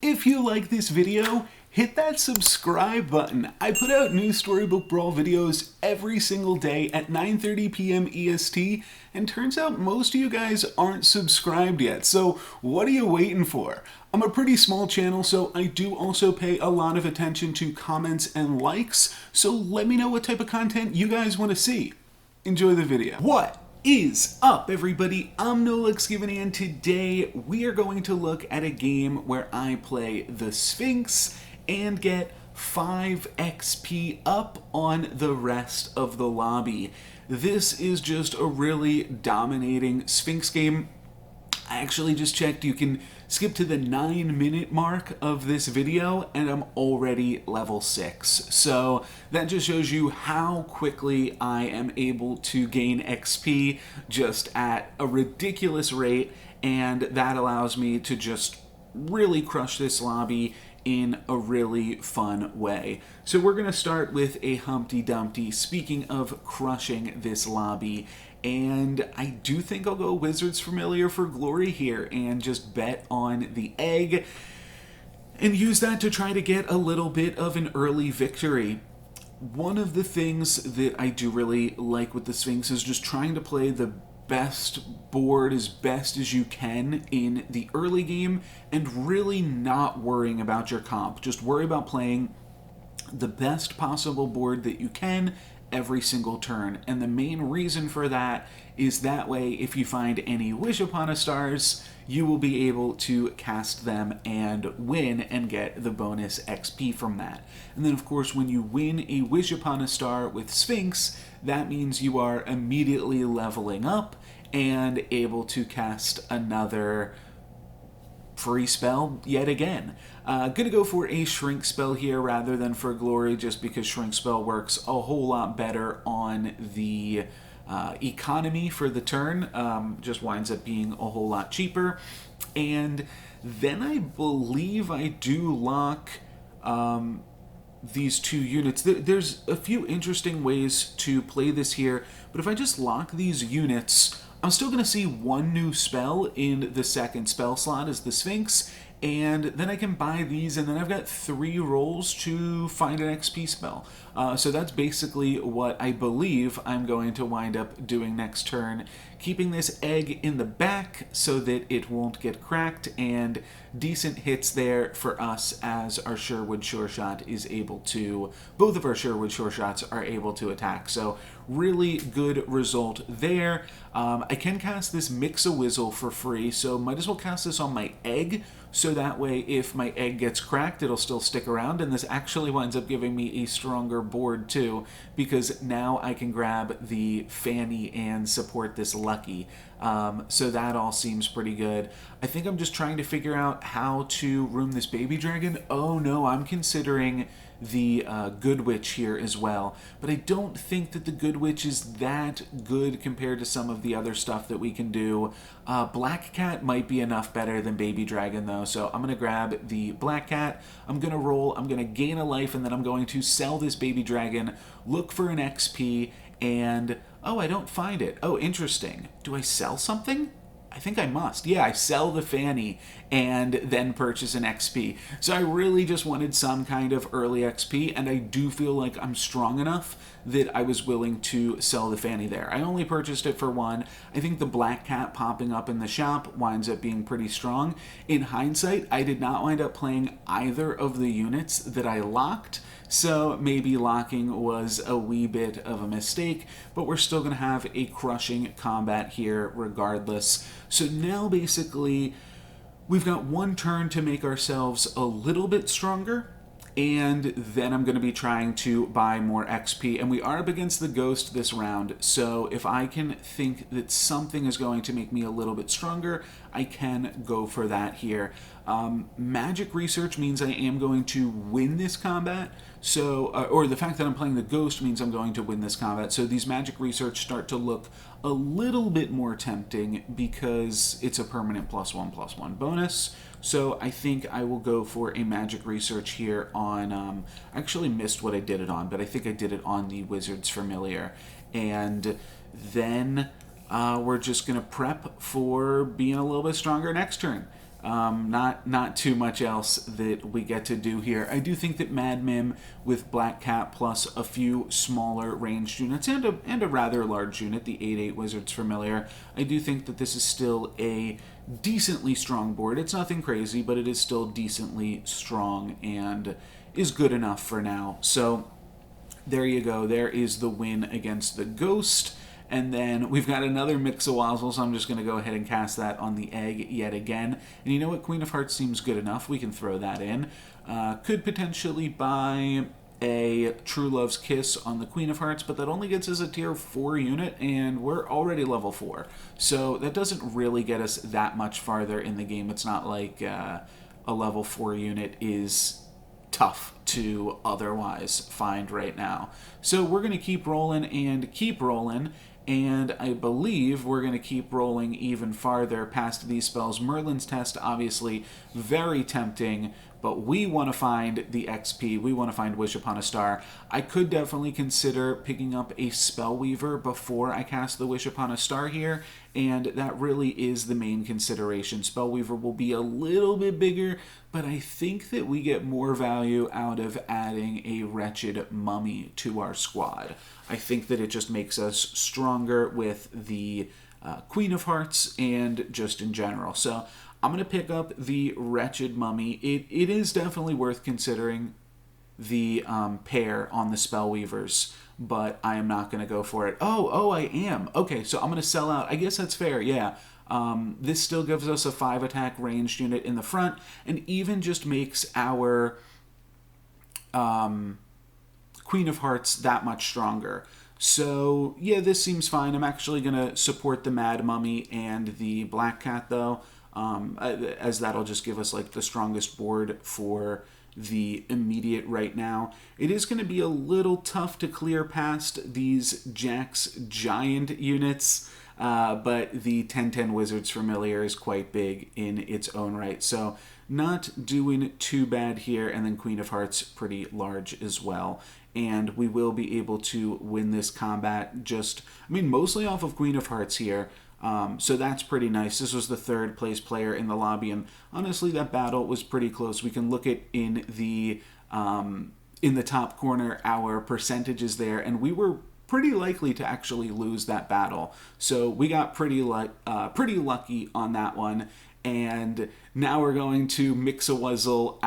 If you like this video, hit that subscribe button. I put out new Storybook Brawl videos every single day at 9:30 p.m. EST, and turns out most of you guys aren't subscribed yet, so what are you waiting for? I'm a pretty small channel, so I do also pay a lot of attention to comments and likes, so let me know what type of content you guys want to see. Enjoy the video. What is up, everybody? I'm NoLucksGiven, and today we are going to look at a game where I play the Sphinx and get 5 XP up on the rest of the lobby. This is just a really dominating Sphinx game. I actually just checked, you can skip to the 9-minute mark of this video and I'm already level 6. So that just shows you how quickly I am able to gain XP just at a ridiculous rate, and that allows me to just really crush this lobby in a really fun way. So we're gonna start with a Humpty Dumpty, speaking of crushing this lobby, and I do think I'll go Wizard's Familiar for glory here and just bet on the egg and use that to try to get a little bit of an early victory. One of the things that I do really like with the Sphinx is just trying to play the best board as best as you can in the early game and really not worrying about your comp. Just worry about playing the best possible board that you can every single turn. And the main reason for that is that way if you find any Wish Upon a Stars, you will be able to cast them and win and get the bonus XP from that. And then of course when you win a Wish Upon a Star with Sphinx, that means you are immediately leveling up and able to cast another free spell yet again. Gonna go for a Shrink spell here rather than for glory, just because Shrink spell works a whole lot better on the economy for the turn. Just winds up being a whole lot cheaper. And then I believe I do lock these 2 units. There's a few interesting ways to play this here, but if I just lock these units, I'm still going to see 1 new spell in the second spell slot as the Sphinx, and then I can buy these, and then I've got 3 rolls to find an XP spell. So that's basically what I believe I'm going to wind up doing next turn, keeping this egg in the back so that it won't get cracked, and decent hits there for us as our Sherwood Sure Shot is able to, both of our Sherwood Sure Shots are able to attack. So really good result there. I can cast this Mix-a-Wizzle for free, so might as well cast this on my egg, so that way if my egg gets cracked, it'll still stick around, and this actually winds up giving me a stronger board too, because now I can grab the Fanny and support this Lucky. So that all seems pretty good. I think I'm just trying to figure out how to room this baby dragon. Oh no, I'm considering the Good Witch here as well, but I don't think that the Good Witch is that good compared to some of the other stuff that we can do. Black Cat might be enough better than Baby Dragon though, so I'm going to grab the Black Cat, I'm going to roll, I'm going to gain a life, and then I'm going to sell this Baby Dragon, look for an XP, and oh, I don't find it. Oh, interesting. Do I sell something? I think I must. Yeah, I sell the Fanny and then purchase an XP. So I really just wanted some kind of early XP, and I do feel like I'm strong enough that I was willing to sell the Fanny there. I only purchased it for 1. I think the Black Cat popping up in the shop winds up being pretty strong. In hindsight, I did not wind up playing either of the units that I locked, so maybe locking was a wee bit of a mistake, but we're still going to have a crushing combat here regardless. So now basically we've got 1 turn to make ourselves a little bit stronger, and then I'm going to be trying to buy more XP, and we are up against the Ghost this round, so if I can think that something is going to make me a little bit stronger, I can go for that here. Magic Research means I am going to win this combat, so or the fact that I'm playing the Ghost means I'm going to win this combat, so these Magic Research start to look a little bit more tempting because it's a permanent +1/+1 bonus. So I think I will go for a Magic Research here on, I actually missed what I did it on, but I think I did it on the Wizard's Familiar. And then we're just going to prep for being a little bit stronger next turn. Not too much else that we get to do here. I do think that Mad Mim with Black Cat plus a few smaller ranged units and a rather large unit, the 8/8 Wizard's Familiar, I do think that this is still a decently strong board. It's nothing crazy, but it is still decently strong and is good enough for now. So there you go. There is the win against the Ghost. And then we've got another Mix-a-Wazzle, so I'm just going to go ahead and cast that on the egg yet again. And you know what? Queen of Hearts seems good enough. We can throw that in. Could potentially buy a True Love's Kiss on the Queen of Hearts, but that only gets us a tier 4 unit, and we're already level 4. So that doesn't really get us that much farther in the game. It's not like a level 4 unit is tough to otherwise find right now. So we're going to keep rolling and keep rolling. And I believe we're going to keep rolling even farther past these spells. Merlin's Test, obviously, very tempting, but we want to find the XP. We want to find Wish Upon a Star. I could definitely consider picking up a Spellweaver before I cast the Wish Upon a Star here, and that really is the main consideration. Spellweaver will be a little bit bigger, but I think that we get more value out of adding a Wretched Mummy to our squad. I think that it just makes us stronger with the Queen of Hearts and just in general. So I'm going to pick up the Wretched Mummy. It is definitely worth considering the pair on the Spellweavers, but I am not going to go for it. Oh, I am. Okay, so I'm going to sell out. I guess that's fair, yeah. This still gives us a 5 attack ranged unit in the front, and even just makes our Queen of Hearts that much stronger. So, yeah, this seems fine. I'm actually going to support the Mad Mummy and the Black Cat, though, as that'll just give us, like, the strongest board for the immediate right now. It is going to be a little tough to clear past these Jack's giant units, but the 10/10 Wizard's Familiar is quite big in its own right. So not doing too bad here, and then Queen of Hearts pretty large as well. And we will be able to win this combat mostly off of Queen of Hearts here. So that's pretty nice. This was the 3rd place player in the lobby, and honestly, that battle was pretty close. We can look at in the top corner our percentages there, and we were pretty likely to actually lose that battle. So we got pretty lucky on that one. And now we're going to Mix-a-Wuzzle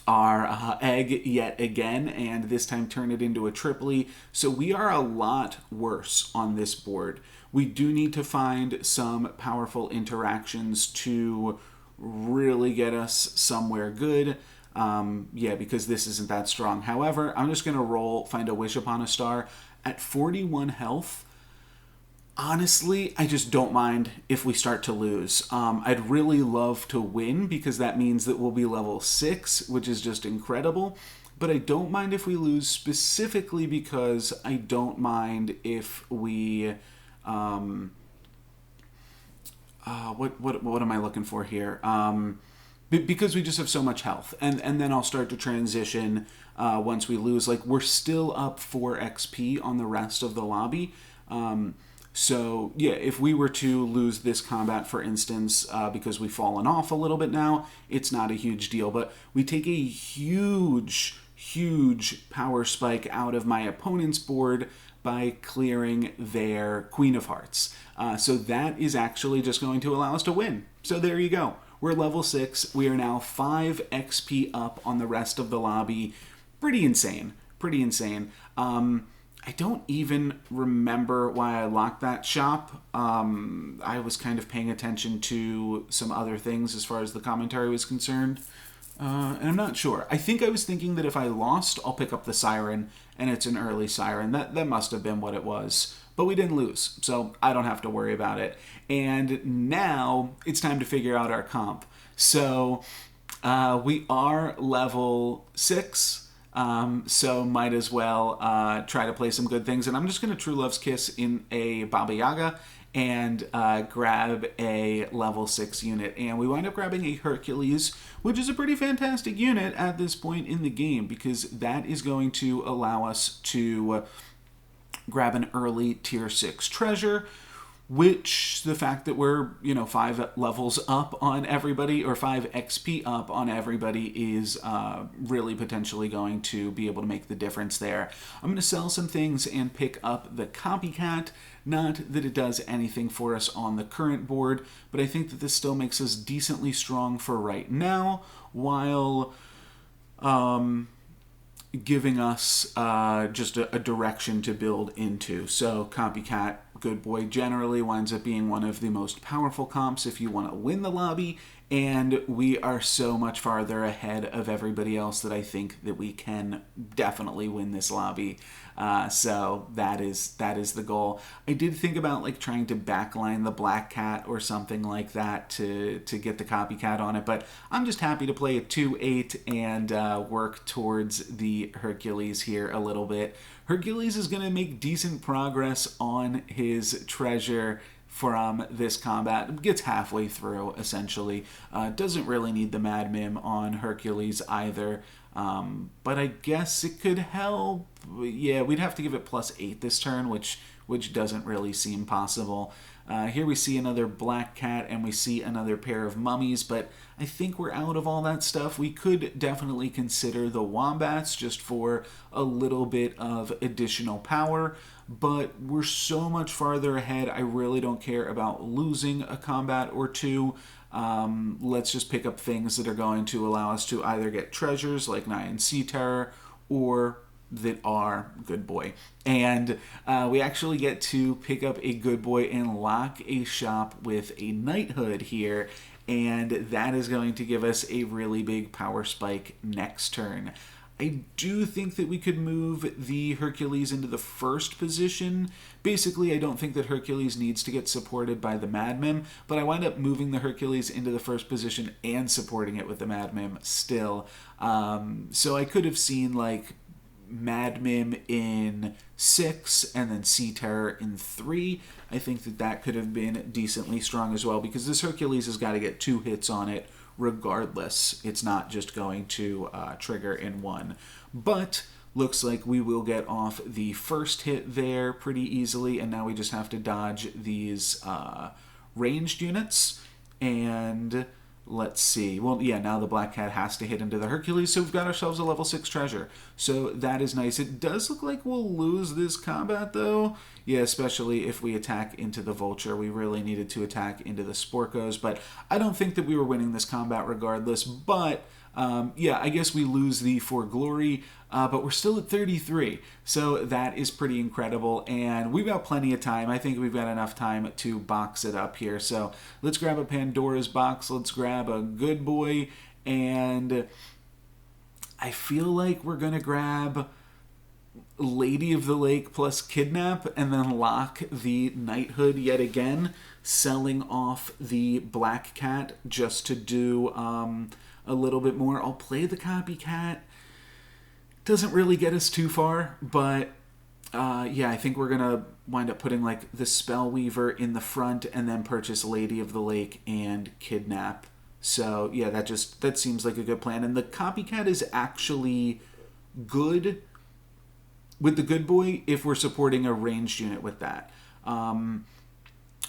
our egg yet again, and this time turn it into a triply. So we are a lot worse on this board. We do need to find some powerful interactions to really get us somewhere good. Because this isn't that strong. However, I'm just going to find a Wish Upon a Star at 41 health. Honestly, I just don't mind if we start to lose. I'd really love to win because that means that we'll be level 6, which is just incredible. But I don't mind if we lose, specifically because I don't mind if we... what am I looking for here? Because we just have so much health. And then I'll start to transition once we lose. Like, we're still up 4 XP on the rest of the lobby. So, yeah, if we were to lose this combat, for instance, because we've fallen off a little bit now, it's not a huge deal. But we take a huge power spike out of my opponent's board by clearing their Queen of Hearts. So that is actually just going to allow us to win. So there you go. We're level 6. We are now 5 XP up on the rest of the lobby. Pretty insane. I don't even remember why I locked that shop. I was kind of paying attention to some other things as far as the commentary was concerned. And I'm not sure. I think I was thinking that if I lost, I'll pick up the Siren, and it's an early Siren. That must have been what it was. But we didn't lose, so I don't have to worry about it. And now it's time to figure out our comp. So we are level 6. So might as well try to play some good things. And I'm just going to True Love's Kiss in a Baba Yaga and grab a level 6 unit. And we wind up grabbing a Hercules, which is a pretty fantastic unit at this point in the game, because that is going to allow us to grab an early tier 6 treasure, which the fact that we're, 5 levels up on everybody, or 5 XP up on everybody, is really potentially going to be able to make the difference there. I'm going to sell some things and pick up the copycat. Not that it does anything for us on the current board, but I think that this still makes us decently strong for right now, while giving us just a direction to build into. So Copycat, good boy, generally winds up being one of the most powerful comps if you want to win the lobby, and we are so much farther ahead of everybody else that I think that we can definitely win this lobby. So that is the goal. I did think about like trying to backline the Black Cat or something like that to get the copycat on it, but I'm just happy to play a 2-8 and work towards the Hercules here a little bit. Hercules is going to make decent progress on his treasure from this combat. Gets halfway through, essentially. Doesn't really need the Mad Mim on Hercules either. But I guess it could help. Yeah, we'd have to give it +8 this turn, which doesn't really seem possible. Here we see another Black Cat, and we see another pair of mummies, but I think we're out of all that stuff. We could definitely consider the Wombats just for a little bit of additional power, but we're so much farther ahead, I really don't care about losing a combat or two. Let's just pick up things that are going to allow us to either get treasures like Nyan Sea Terror, or that are good boy. And we actually get to pick up a good boy and lock a shop with a knighthood here, and that is going to give us a really big power spike next turn. I do think that we could move the Hercules into the first position. Basically, I don't think that Hercules needs to get supported by the Mad Mim, but I wind up moving the Hercules into the first position and supporting it with the Mad Mim still. So I could have seen like Mad Mim in 6 and then Sea Terror in 3. I think that could have been decently strong as well, because this Hercules has got to get 2 hits on it regardless. It's not just going to trigger in 1. But looks like we will get off the first hit there pretty easily, and now we just have to dodge these ranged units. And let's see. Well, yeah, now the Black Cat has to hit into the Hercules, so we've got ourselves a level 6 treasure. So that is nice. It does look like we'll lose this combat, though. Yeah, especially if we attack into the Vulture. We really needed to attack into the Sporkos, but I don't think that we were winning this combat regardless. But, yeah, I guess we lose the For Glory, but we're still at 33. So that is pretty incredible, and we've got plenty of time. I think we've got enough time to box it up here. So let's grab a Pandora's box. Let's grab a good boy, and I feel like we're going to grab Lady of the Lake plus Kidnap, and then lock the Knighthood yet again, selling off the Black Cat just to do a little bit more. I'll play the Copycat. Doesn't really get us too far, but yeah, I think we're going to wind up putting like the Spellweaver in the front and then purchase Lady of the Lake and Kidnap. So yeah, that seems like a good plan. And the Copycat is actually good with the good boy if we're supporting a ranged unit with that.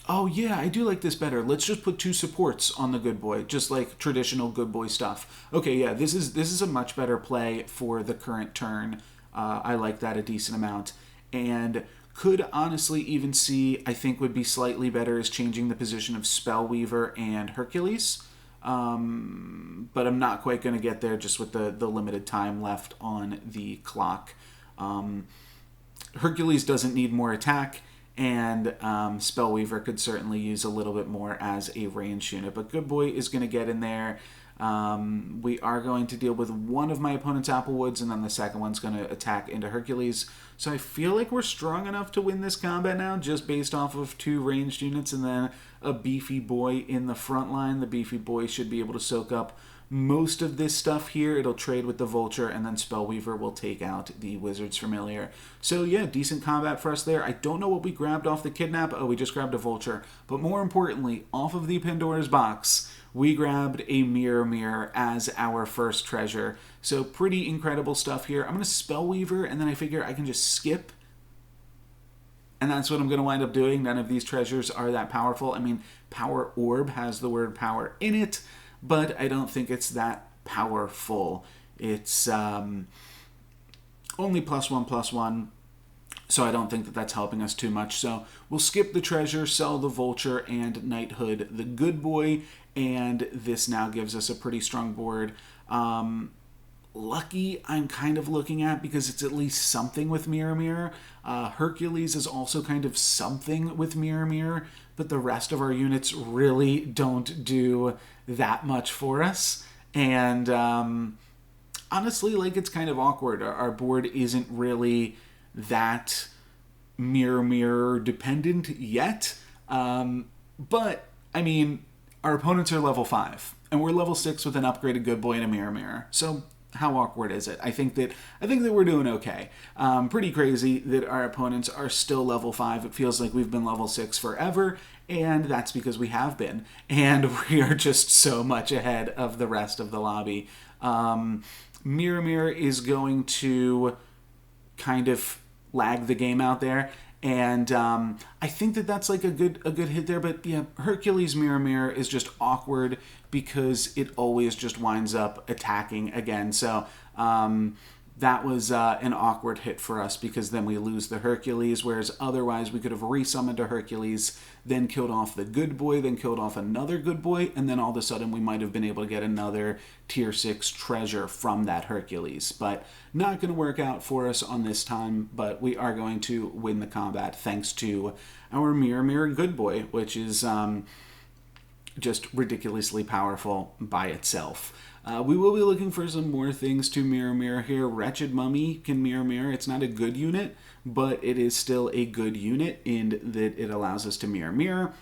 Oh yeah, I do like this better. Let's just put 2 supports on the good boy, just like traditional good boy stuff. Okay, yeah, this is a much better play for the current turn. I like that a decent amount. And could honestly even see, I think would be slightly better, is changing the position of Spellweaver and Hercules. But I'm not quite going to get there just with the limited time left on the clock. Hercules doesn't need more attack, and Spellweaver could certainly use a little bit more as a ranged unit. But Good Boy is going to get in there. We are going to deal with one of my opponent's Applewoods, and then the second one's going to attack into Hercules. So I feel like we're strong enough to win this combat now, just based off of 2 ranged units and then a beefy boy in the front line. The beefy boy should be able to soak up most of this stuff here. It'll trade with the Vulture, and then Spellweaver will take out the Wizard's Familiar. So yeah, decent combat for us there. I don't know what we grabbed off the Kidnap. Oh, we just grabbed a Vulture. But more importantly, off of the Pandora's box, we grabbed a Mirror as our first treasure. So pretty incredible stuff here. I'm going to Spellweaver, and then I figure I can just skip and that's what I'm going to wind up doing. None of these treasures are that powerful. I mean, Power Orb has the word power in it, but I don't think it's that powerful. It's only +1/+1, so I don't think that that's helping us too much. So we'll skip the treasure, sell the vulture, and knighthood the good boy, and this now gives us a pretty strong board. Lucky, I'm kind of looking at because it's at least something with Mirror Mirror. Hercules is also kind of something with Mirror Mirror, but the rest of our units really don't do that much for us. And honestly, like, it's kind of awkward. Our board isn't really that Mirror Mirror dependent yet. But, I mean, our opponents are level 5, and we're level 6 with an upgraded good boy and a Mirror Mirror. So how awkward is it? I think that we're doing okay. Pretty crazy that our opponents are still level 5. It feels like we've been level 6 forever, and that's because we have been. And we are just so much ahead of the rest of the lobby. Mirror Mirror is going to kind of lag the game out there. And I think that that's like a good hit there. But yeah, Hercules Mirror Mirror is just awkward because it always just winds up attacking again. So that was an awkward hit for us because then we lose the Hercules, whereas otherwise we could have resummoned a Hercules, then killed off the good boy, then killed off another good boy, and then all of a sudden we might have been able to get another tier 6 treasure from that Hercules. But not going to work out for us on this time, but we are going to win the combat thanks to our Mirror Mirror good boy, which is just ridiculously powerful by itself. We will be looking for some more things to Mirror Mirror here. Wretched Mummy can Mirror Mirror. It's not a good unit, but it is still a good unit in that it allows us to Mirror Mirror.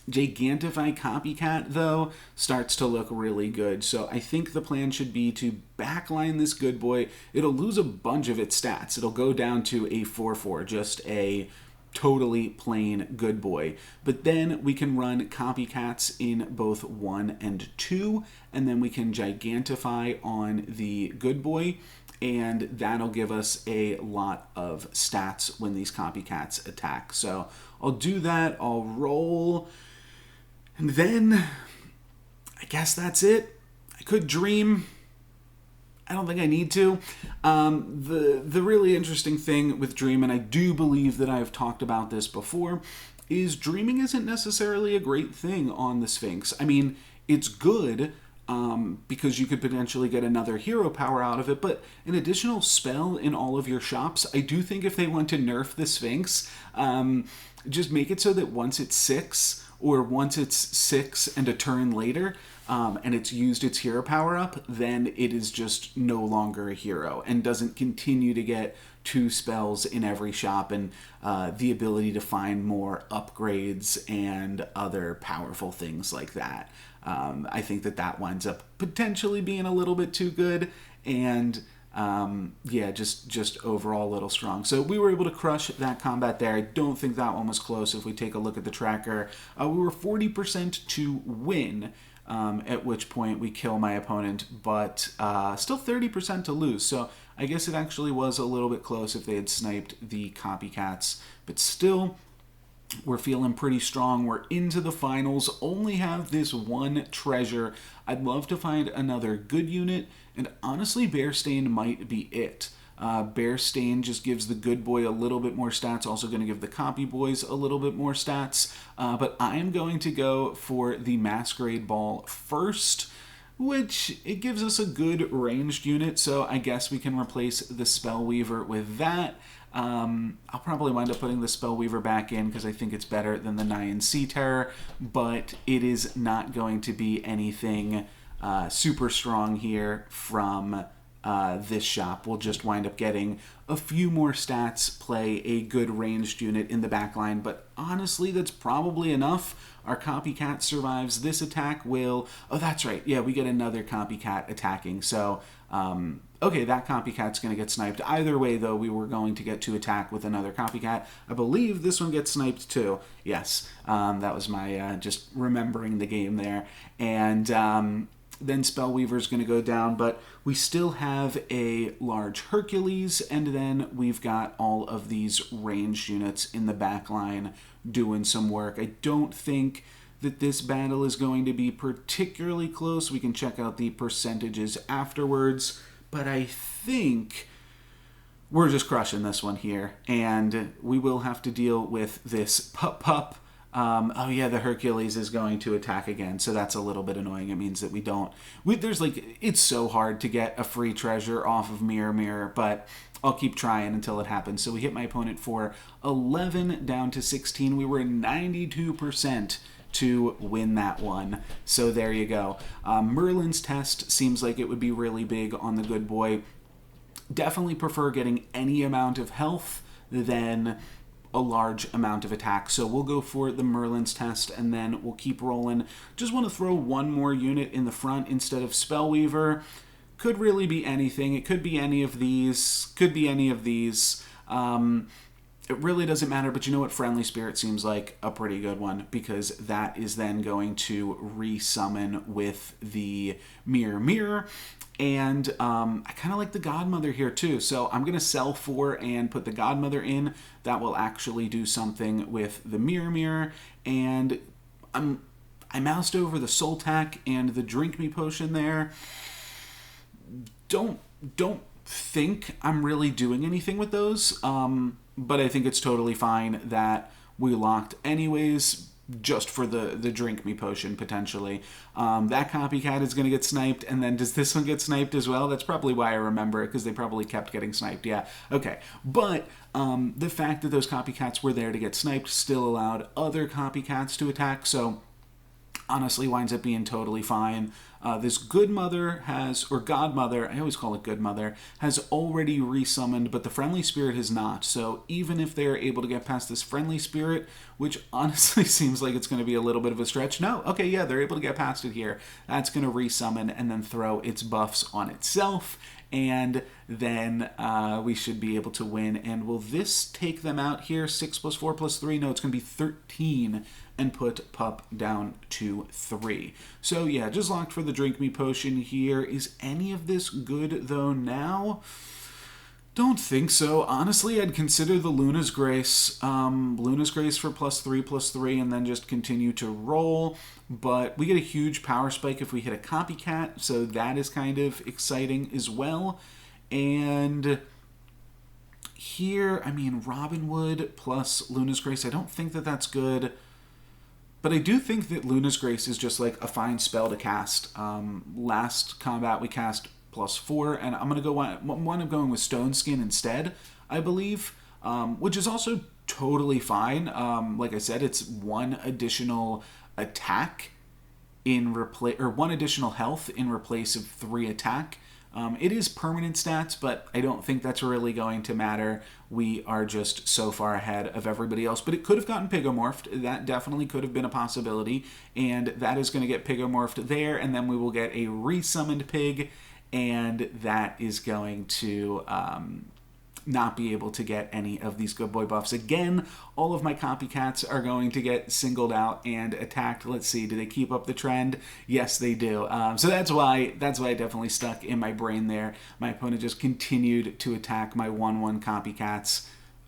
Gigantify Copycat, though, starts to look really good. So I think the plan should be to backline this good boy. It'll lose a bunch of its stats. It'll go down to a 4/4, just a totally plain good boy. But then we can run copycats in both 1 and 2, and then we can gigantify on the good boy, and that'll give us a lot of stats when these copycats attack. So I'll do that, I'll roll, and then I guess that's it. I could dream. I don't think I need to. The really interesting thing with Dream, and I do believe that I've talked about this before, is dreaming isn't necessarily a great thing on the Sphinx. I mean, it's good because you could potentially get another hero power out of it, but an additional spell in all of your shops, I do think if they want to nerf the Sphinx, just make it so that once it's 6, or once it's 6 and a turn later, and it's used its hero power up, then it is just no longer a hero and doesn't continue to get 2 spells in every shop and the ability to find more upgrades and other powerful things like that. I think that winds up potentially being a little bit too good, and yeah, just overall a little strong. So we were able to crush that combat there. I don't think that one was close. If we take a look at the tracker, we were 40% to win, at which point we kill my opponent, but still 30% to lose. So I guess it actually was a little bit close if they had sniped the copycats, but still, we're feeling pretty strong. We're into the finals. Only have this one treasure. I'd love to find another good unit, and honestly, Bearstain might be it. Bearstain just gives the good boy a little bit more stats, also going to give the copy boys a little bit more stats, but I am going to go for the Masquerade Ball first, which it gives us a good ranged unit, so I guess we can replace the Spellweaver with that. I'll probably wind up putting the Spellweaver back in because I think it's better than the Nyan Sea Terror, but it is not going to be anything super strong here from this shop. We'll just wind up getting a few more stats, play a good ranged unit in the back line, but honestly, that's probably enough. Our Copycat survives this attack. Oh, that's right. Yeah, we get another Copycat attacking. So, okay, that Copycat's going to get sniped. Either way, though, we were going to get to attack with another Copycat. I believe this one gets sniped, too. Yes, that was my just remembering the game there. And then Spellweaver's going to go down, but we still have a large Hercules, and then we've got all of these ranged units in the back line doing some work. I don't think that this battle is going to be particularly close. We can check out the percentages afterwards, but I think we're just crushing this one here, and we will have to deal with this pup. Oh yeah, the Hercules is going to attack again, so that's a little bit annoying. It means that there's like, it's so hard to get a free treasure off of Mirror, but I'll keep trying until it happens. So we hit my opponent for 11 down to 16. We were 92% to win that one. So there you go. Merlin's test seems like it would be really big on the good boy. Definitely prefer getting any amount of health than a large amount of attack. So we'll go for the Merlin's test, and then we'll keep rolling. Just want to throw one more unit in the front instead of Spellweaver. Could really be anything. It could be any of these. Could be any of these. It really doesn't matter, but you know what? Friendly Spirit seems like a pretty good one, because that is then going to resummon with the Mirror. And I kind of like the Godmother here too, so I'm going to sell 4 and put the Godmother in. That will actually do something with the Mirror. And I moused over the Soul Tack and the Drink Me potion there. Don't think I'm really doing anything with those, but I think it's totally fine that we locked anyways, just for the Drink Me potion, potentially. That copycat is going to get sniped, and then does this one get sniped as well? That's probably why I remember it, because they probably kept getting sniped. Yeah, okay. But the fact that those copycats were there to get sniped still allowed other copycats to attack, so honestly winds up being totally fine. This Godmother, I always call it Good Mother, has already resummoned, but the Friendly Spirit has not. So even if they're able to get past this Friendly Spirit, which honestly seems like it's going to be a little bit of a stretch. No, okay, yeah, they're able to get past it here. That's going to resummon and then throw its buffs on itself, and then we should be able to win. And will this take them out here? 6 plus 4 plus 3? No, it's going to be 13 and put Pup down to 3. So yeah, just locked for the Drink Me potion here. Is any of this good though now? Don't think so. Honestly, I'd consider the Luna's Grace. Luna's Grace for +3/+3, and then just continue to roll. But we get a huge power spike if we hit a copycat, so that is kind of exciting as well. And here, I mean, Robin Hood plus Luna's Grace, I don't think that that's good. But I do think that Luna's Grace is just like a fine spell to cast. Last combat we cast +4, and I'm going with Stone Skin instead, I believe, which is also totally fine. Like I said, it's 1 additional attack or 1 additional health in replace of 3 attack. It is permanent stats, but I don't think that's really going to matter. We are just so far ahead of everybody else. But it could have gotten Pigomorphed. That definitely could have been a possibility. And that is going to get Pigomorphed there, and then we will get a resummoned pig, and that is going to not be able to get any of these good boy buffs. Again, all of my copycats are going to get singled out and attacked. Let's see, do they keep up the trend? Yes, they do. So that's why it definitely stuck in my brain there. My opponent just continued to attack my 1/1 copycats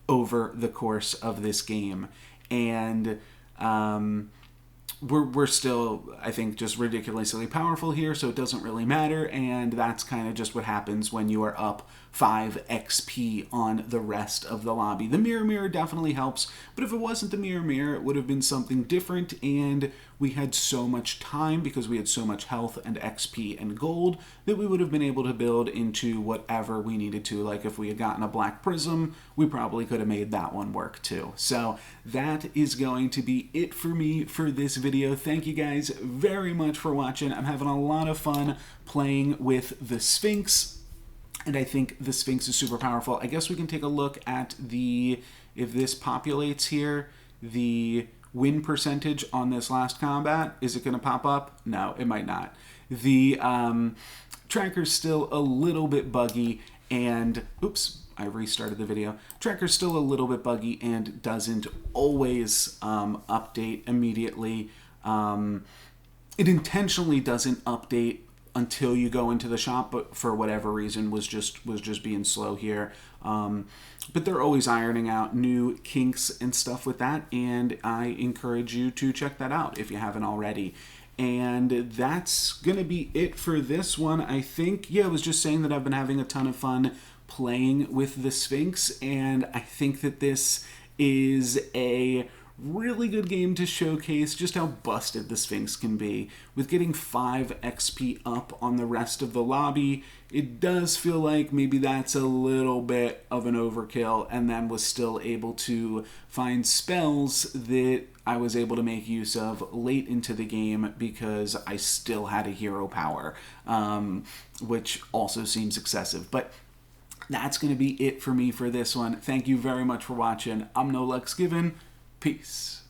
over the course of this game. And we're still, I think, just ridiculously powerful here, so it doesn't really matter, and that's kind of just what happens when you are up 5 XP on the rest of the lobby. The Mirror definitely helps, but if it wasn't the Mirror, it would have been something different, and we had so much time because we had so much health and XP and gold that we would have been able to build into whatever we needed to. Like if we had gotten a Black Prism, we probably could have made that one work too. So that is going to be it for me for this video. Thank you guys very much for watching. I'm having a lot of fun playing with the Sphinx, and I think the Sphinx is super powerful. I guess we can take a look at if this populates here, the win percentage on this last combat. Is it going to pop up? No, it might not. The tracker's still a little bit buggy, and oops, I restarted the video. Tracker's still a little bit buggy and doesn't always update immediately. It intentionally doesn't update until you go into the shop, but for whatever reason was just being slow here. But they're always ironing out new kinks and stuff with that, and I encourage you to check that out if you haven't already. And that's gonna be it for this one, I think. Yeah, I was just saying that I've been having a ton of fun playing with the Sphinx, and I think that this is a really good game to showcase just how busted the Sphinx can be. With getting 5 XP up on the rest of the lobby, it does feel like maybe that's a little bit of an overkill, and then was still able to find spells that I was able to make use of late into the game because I still had a hero power, which also seems excessive. But that's going to be it for me for this one. Thank you very much for watching. I'm NoLucksGiven. Peace.